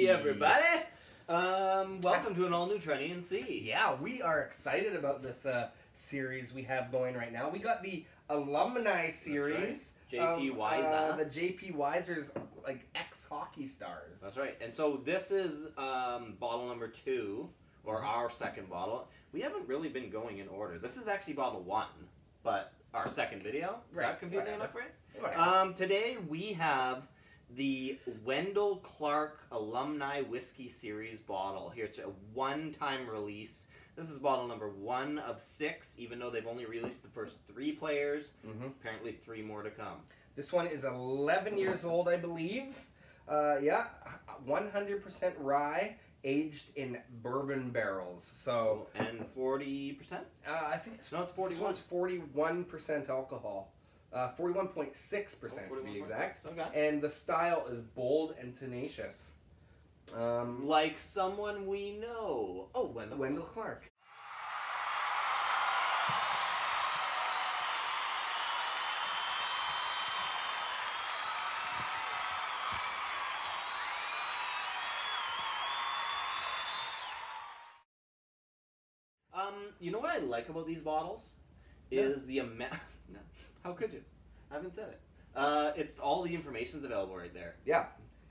Hey everybody! Welcome to an all-new Trenny and C. Yeah, we are excited about this series we have going right now. We got the Alumni series. J.P. Weiser. The J.P. Weiser's, like, ex-hockey stars. That's right. And so this is bottle number 2, or our second bottle. We haven't really been going in order. This is actually bottle 1, but our second video. Is that confusing enough for you? Today we have the Wendel Clark Alumni Whiskey Series bottle. Here, it's a one-time release. This is bottle number 1 of 6, even though they've only released the first 3 players. Apparently 3 more to come. This one is 11 years old, I believe. Yeah, 100% rye, aged in bourbon barrels. So and 40%? I think it's 41. It's 41% alcohol. 41.6% to be exact. Okay. And the style is bold and tenacious. Like someone we know. Oh, Wendel Clark. You know what I like about these bottles? Is the amount... No. How could you? I haven't said it. It's all the information's available right there. Yeah.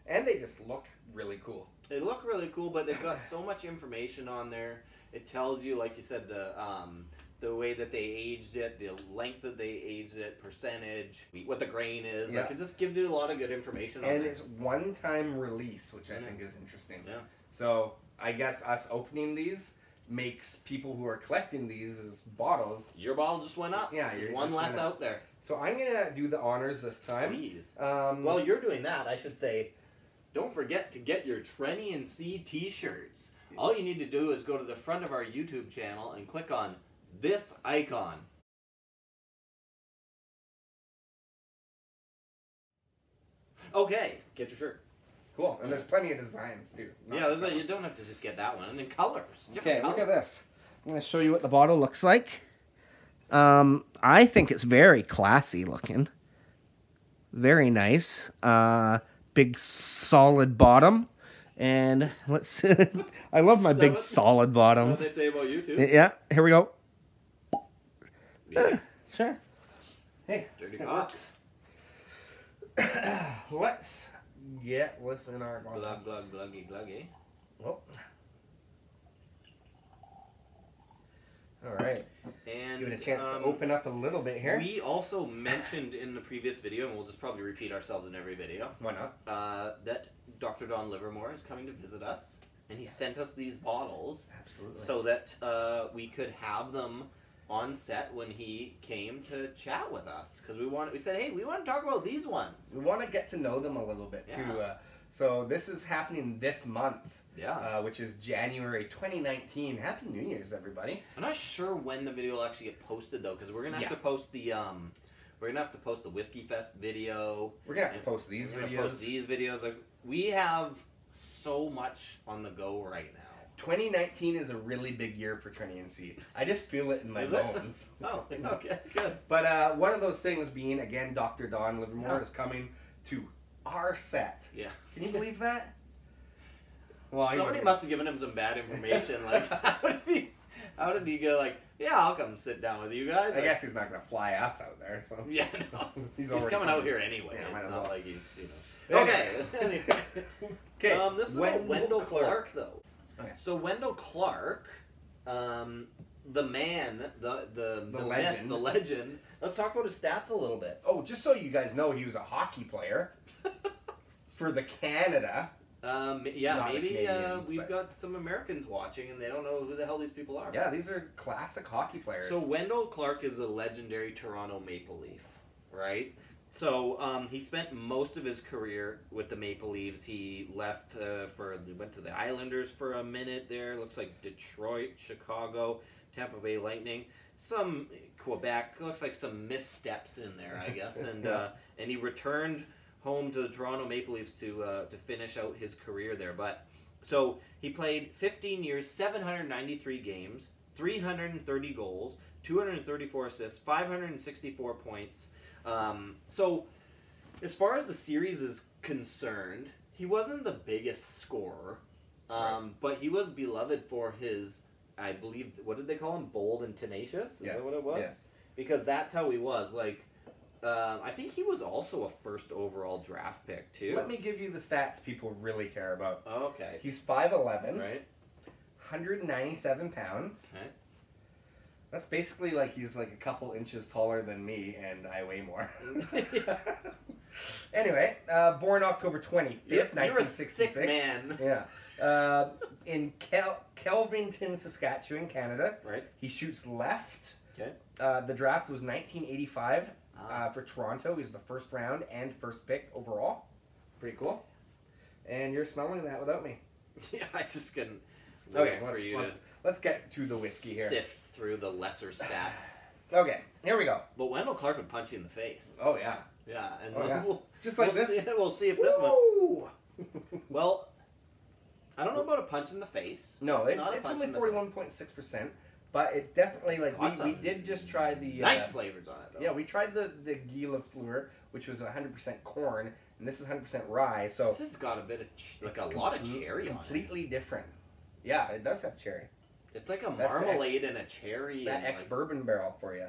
And they just look really cool. They look really cool, but they've got so much information on there. It tells you, like you said, the way that they aged it, the length that they aged it, percentage, what the grain is. Yeah. Like, it just gives you a lot of good information on And there. it's one-time release, which I think is interesting. Yeah. So I guess us opening these makes people who are collecting these as bottles. Your bottle just went up. Yeah, there's one less out there. So I'm gonna do the honors this time. Please. While you're doing that, I should say, don't forget to get your Trenny and C t-shirts. All you need to do is go to the front of our YouTube channel and click on this icon. Okay, get your shirt. Cool, and there's plenty of designs too. Yeah, you don't have to just get that one. And then colors. Okay, look at this. I'm going to show you what the bottle looks like. I think it's very classy looking. Very nice. Big solid bottom. And let's... I love my big solid bottoms. What they say about you too? Yeah, here we go. Yeah. Sure. Hey, Dirty it box. Let's get what's in our bottle. Glug, glug, gluggy, gluggy. Oh. All right. And give it a chance to open up a little bit here. We also mentioned in the previous video, and we'll just probably repeat ourselves in every video. Why not? That Dr. Don Livermore is coming to visit us, and he sent us these bottles. Absolutely. So that we could have them on set when he came to chat with us, because we said, hey, we want to talk about these ones. We want to get to know them a little bit too. So this is happening this month. Yeah. Which is January 2019. Happy New Year's, everybody. I'm not sure when the video will actually get posted though, because we're gonna have to post the the Whiskey Fest video. We're gonna have to post these videos. Like, we have so much on the go right now. 2019 is a really big year for Trenny and C. I just feel it in my bones. Oh, okay, good. But one of those things being, again, Dr. Don Livermore is coming to our set. Yeah. Can you believe that? Well, somebody must have given him some bad information. Like, how did he go? Like, yeah, I'll come sit down with you guys. I guess he's not gonna fly us out there. So yeah, no. he's coming out here anyway. Yeah, it's not like he's Okay. Okay. This is Wendel Clark though. Okay. So Wendel Clark, the man, the legend. The legend. Let's talk about his stats a little bit. Oh, just so you guys know, he was a hockey player for the Canada. Yeah, maybe we've got some Americans watching and they don't know who the hell these people are. Yeah, these are classic hockey players. So Wendel Clark is a legendary Toronto Maple Leaf, right? So he spent most of his career with the Maple Leafs. He left he went to the Islanders for a minute there. Looks like Detroit, Chicago, Tampa Bay Lightning, some Quebec. Looks like some missteps in there, I guess. And and he returned home to the Toronto Maple Leafs to finish out his career there. But so he played 15 years, 793 games, 330 goals, 234 assists, 564 points. So as far as the series is concerned, He wasn't the biggest scorer, but he was beloved for his, I believe, what did they call him? Bold and tenacious? Is that what it was? Yes. Because that's how he was. Like, I think he was also a first overall draft pick, too. Let me give you the stats people really care about. Oh, okay. He's 5'11", Right. 197 pounds. Okay. That's basically like he's like a couple inches taller than me, and I weigh more. Anyway, born October 25th, You're a 1966. thick man. Yeah. In Kelvington, Saskatchewan, Canada. Right. He shoots left. Okay. The draft was 1985 for Toronto. He was the first round and first pick overall. Pretty cool. And you're smelling that without me. Yeah, I just couldn't Okay, wait for you let's get to the whiskey here. sift through the lesser stats. Okay, here we go. But Wendel Clark would punch you in the face. Oh, yeah. Yeah, and Yeah. we'll Just like we'll this. we'll see if this one. Woo! Well, I don't know about a punch in the face. No, it's not a punch only in the 41.6%, but it definitely, like, got we something. did just try the... Nice flavors on it, though. Yeah, we tried the Guy Lafleur, which was 100% corn, and this is 100% rye, so... This has got a bit of, like, a lot of cherry on it. Completely different. Yeah, it does have cherry. It's like a That's the marmalade and a cherry. That and ex-bourbon barrel for you.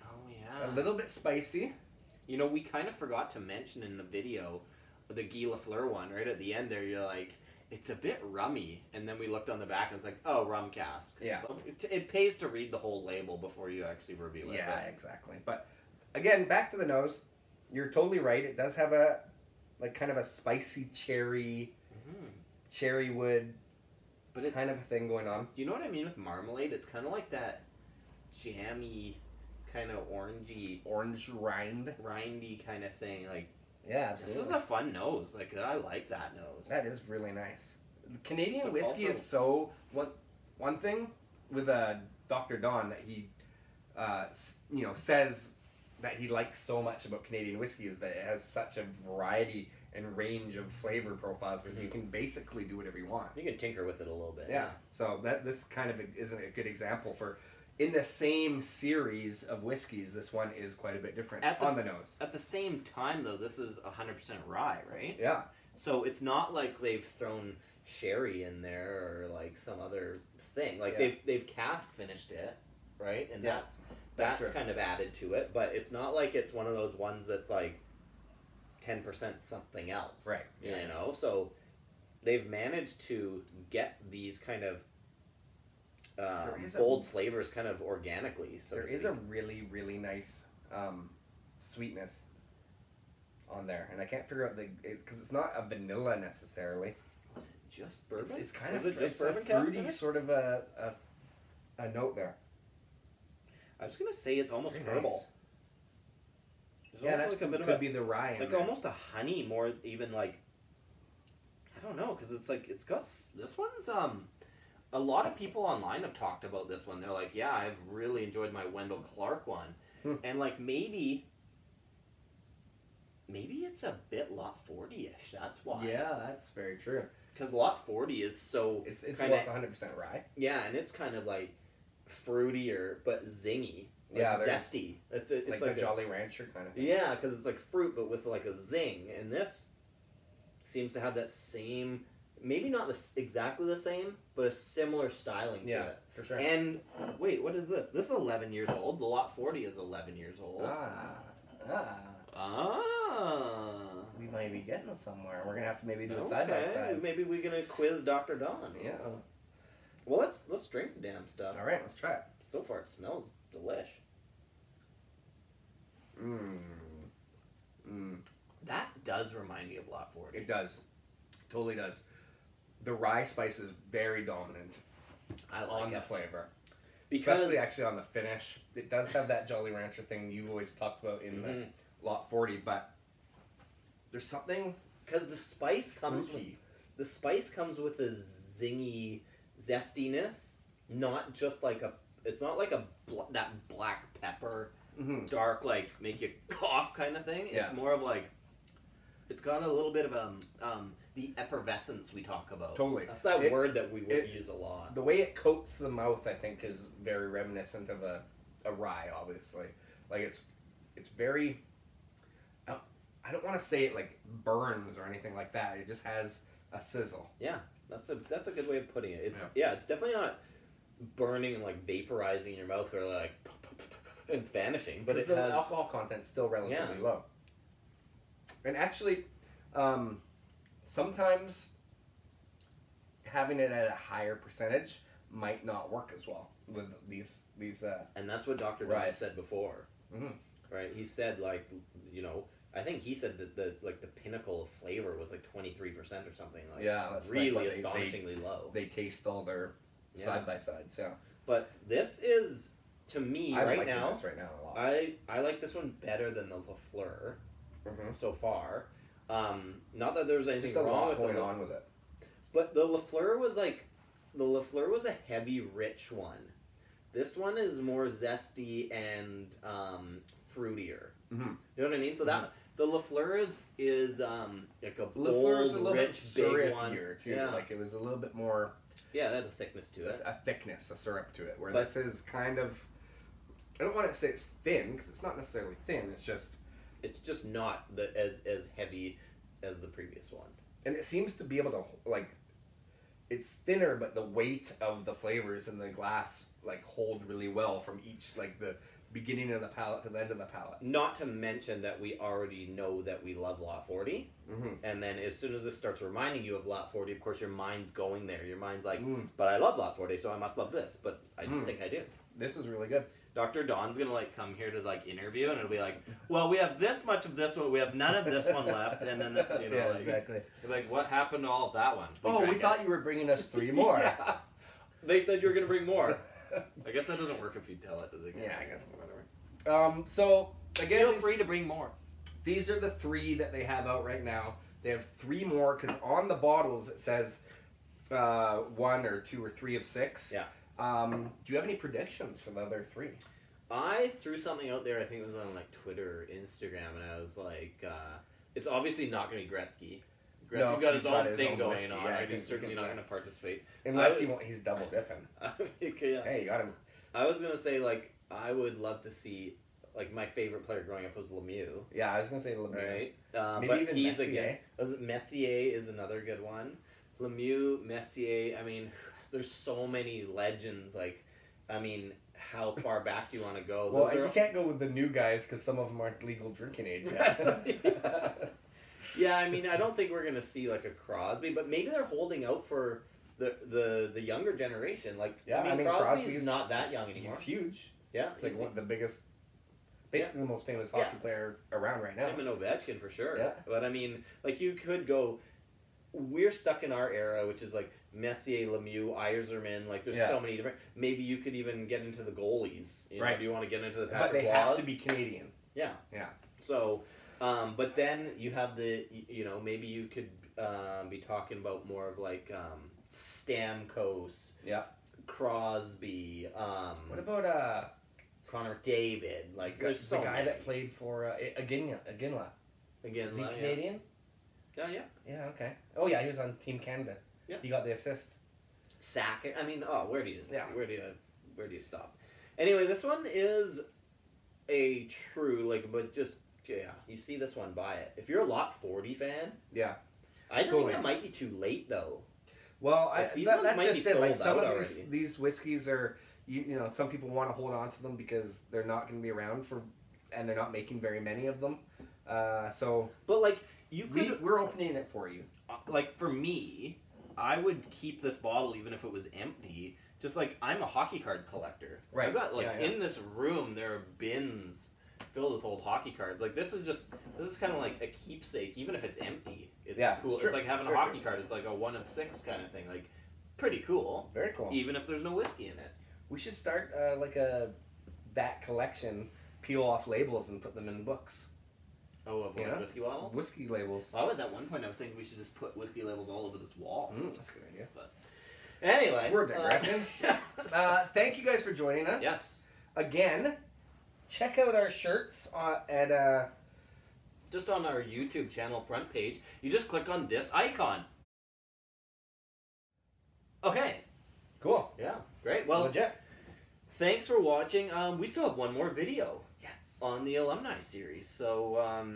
Oh, yeah. A little bit spicy. You know, we kind of forgot to mention in the video, the Guy Lafleur one, right at the end there, you're like, it's a bit rummy. And then we looked on the back and it's like, oh, rum cask. Yeah. It pays to read the whole label before you actually review it. Yeah, but exactly. But, again, back to the nose. You're totally right. It does have a, like, kind of a spicy cherry, cherry wood But it's kind of a thing going on. Do you know what I mean with marmalade? It's kind of like that jammy, kind of orangey, Orange rind. rindy kind of thing. Like, Yeah, absolutely. this is a fun nose. Like, I like that nose. That is really nice. Canadian But whiskey also- is so... One thing with Dr. Don that he, says that he likes so much about Canadian whiskey is that it has such a variety and range of flavor profiles because you can basically do whatever you want. You can tinker with it a little bit. Yeah. So this kind of isn't a good example for... In the same series of whiskeys, this one is quite a bit different on the nose. At the same time, though, this is 100% rye, right? Yeah. So it's not like they've thrown sherry in there or like some other thing. Like Yeah. they've cask finished it, right? And Yeah. that's true. kind of added to it. But it's not like it's one of those ones that's like 10% something else, Right. Yeah. You know, so they've managed to get these kind of bold flavors kind of organically. So There is a really, really nice sweetness on there, and I can't figure out because it's not a vanilla necessarily. Was it just bourbon? It's kind Was of it just it's a bourbon cask fruity finish? sort of a note there. I was gonna say it's almost Very herbal. nice. There's Yeah, almost that's like a bit of could be the rye. In like there. almost a honey, more even like I don't know, because it's like it's got this one's a lot of people online have talked about this one. They're like, yeah, I've really enjoyed my Wendel Clark one, and like maybe it's a bit Lot 40-ish. That's why. Yeah, that's very true. Because Lot 40 is so It's kind of 100% rye. yeah, and it's kind of like fruitier but zingy, like Yeah, zesty. It's Like like the Jolly Rancher kind of thing. yeah, because it's like fruit, but with like a zing. And this seems to have that same, maybe not exactly the same, but a similar styling to it. for sure. And wait, what is this? This is 11 years old. The Lot 40 is 11 years old. We might be getting somewhere. We're gonna have to maybe do a Okay. side by side. Maybe we're gonna quiz Dr. Don. Yeah. Well, let's drink the damn stuff. All right, let's try it. So far, it smells delish. That does remind me of Lot 40. It does. Totally does. The rye spice is very dominant I like on it. the flavor. Because Especially actually on the finish. It does have that Jolly Rancher thing you've always talked about in the Lot 40, but there's something because the spice comes fruity. with, the spice comes with a zingy zestiness, not just like it's not like that black pepper dark like make you cough kind of thing. Yeah. It's more of like it's got a little bit of the effervescence we talk about. Totally. That's that word that we would use a lot. The way it coats the mouth, I think, is very reminiscent of a rye, obviously. Like, it's very... I don't want to say it like burns or anything like that. It just has a sizzle. Yeah, that's a good way of putting it. It's it's definitely not burning and like vaporizing in your mouth or like it's vanishing, but it the has alcohol content still relatively low. And actually, sometimes having it at a higher percentage might not work as well with these. And that's what Dr. Don said before, right? He said like, you know, I think he said that the pinnacle of flavor was like 23% or something. Like, that's really like astonishingly low. They taste all their side by sides. Yeah. But this is, to me, I'm right liking now, this right now a lot. I like this one better than the Lafleur so far. Not that there was anything wrong with going on with it. But the Lafleur was a heavy, rich one. This one is more zesty and fruitier. You know what I mean? So that the Lafleur is like a bold, rich, big one too. Yeah. Like it was a little bit more. Yeah, that had a thickness to it. A syrup to it. Where this is kind of, I don't want to say it's thin because it's not necessarily thin. It's just not as heavy as the previous one. And it seems to be able to like. It's thinner, but the weight of the flavors in the glass like hold really well from each, like the beginning of the palate to the end of the palate. Not to mention that we already know that we love Lot 40, and then as soon as this starts reminding you of Lot 40, of course your mind's going there. Your mind's like, but I love Lot 40, so I must love this. But I don't think I do. This is really good. Dr. Don's gonna like come here to like interview, and it'll be like, well, we have this much of this one, we have none of this one left, and then you know, like, exactly. Like, what happened to all of that one? We thought you were bringing us 3 more. Yeah. They said you were gonna bring more. I guess that doesn't work if you tell it to the guy. Yeah, I guess whatever. So again, feel free to bring more. These are the 3 that they have out right now. They have 3 more because on the bottles it says 1 or 2 or 3 of 6. Yeah. Do you have any predictions for the other 3? I threw something out there, I think it was on like Twitter or Instagram, and I was like, it's obviously not going to be Gretzky. Gretzky's got his own thing going whiskey, on. Yeah, he's certainly not going to participate. Unless he's double dipping. Okay, Hey, you got him. I was going to say, like, I would love to see, like, my favorite player growing up was Lemieux. Yeah, I was going to say Lemieux. Right? Maybe but even he's Messier. Messier is another good one. Lemieux, Messier, I mean, there's so many legends, like, I mean, how far back do you want to go? Well, you can't go with the new guys because some of them aren't legal drinking age yet. Yeah, I mean, I don't think we're going to see, like, a Crosby, but maybe they're holding out for the younger generation. Like, yeah, I mean Crosby's not that young anymore. He's huge. Yeah. It's like one of the biggest, basically the most famous hockey player around right now. Him and Ovechkin for sure. Yeah. But, I mean, like, you could go, we're stuck in our era, which is, like, Messier, Lemieux, Yzerman, like there's so many different. Maybe you could even get into the goalies. You know, do you want to get into the Patrick But they Roys? have to be Canadian. Yeah. Yeah. So, but then you have the, you know, maybe you could be talking about more of like Stamkos. Yeah. Crosby. What about Connor David? Like there's the guy that played for Iginla. Again, is he Canadian? Yeah. Yeah. Okay. Oh yeah, he was on Team Canada. Yeah. He got the assist. Sack. I mean, where do you stop? Anyway, this one is a true, like, but just, you see this one, buy it. If you're a Lot 40 fan, I think that might be too late, though. Well, like, that's just it. Like, some of these whiskeys are, you know, some people want to hold on to them because they're not going to be around and they're not making very many of them. But, like, we're opening it for you. Like, for me, I would keep this bottle even if it was empty. Just like, I'm a hockey card collector. Right. I've got, like, in this room, there are bins filled with old hockey cards. Like, this is kind of like a keepsake, even if it's empty. It's cool. It's like having a hockey card. It's like a 1 of 6 kind of thing. Like, pretty cool. Very cool. Even if there's no whiskey in it. We should start, that collection, peel off labels and put them in books. Oh, of whiskey bottles? Whiskey labels. Well, at one point I was thinking we should just put whiskey labels all over this wall. That's a good idea. But anyway. We're digressing. Thank you guys for joining us. Yes. Again, check out our shirts at... just on our YouTube channel front page. You just click on this icon. Okay. Cool. Yeah, great. Well, legit. Thanks for watching. We still have one more video. On the Alumni series. So,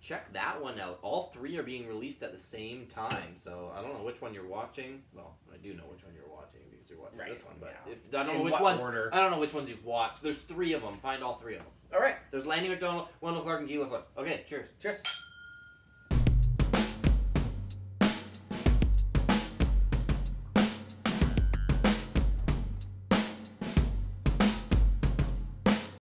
check that one out. All three are being released at the same time, so I don't know which one you're watching. Well, I do know which one you're watching because you're watching this one, but if I don't know which ones, order? I don't know which ones you've watched. There's 3 of them. Find all 3 of them. All right. There's Lanny McDonald, Wendel Clark, and Gila Foot. Okay, cheers. Cheers.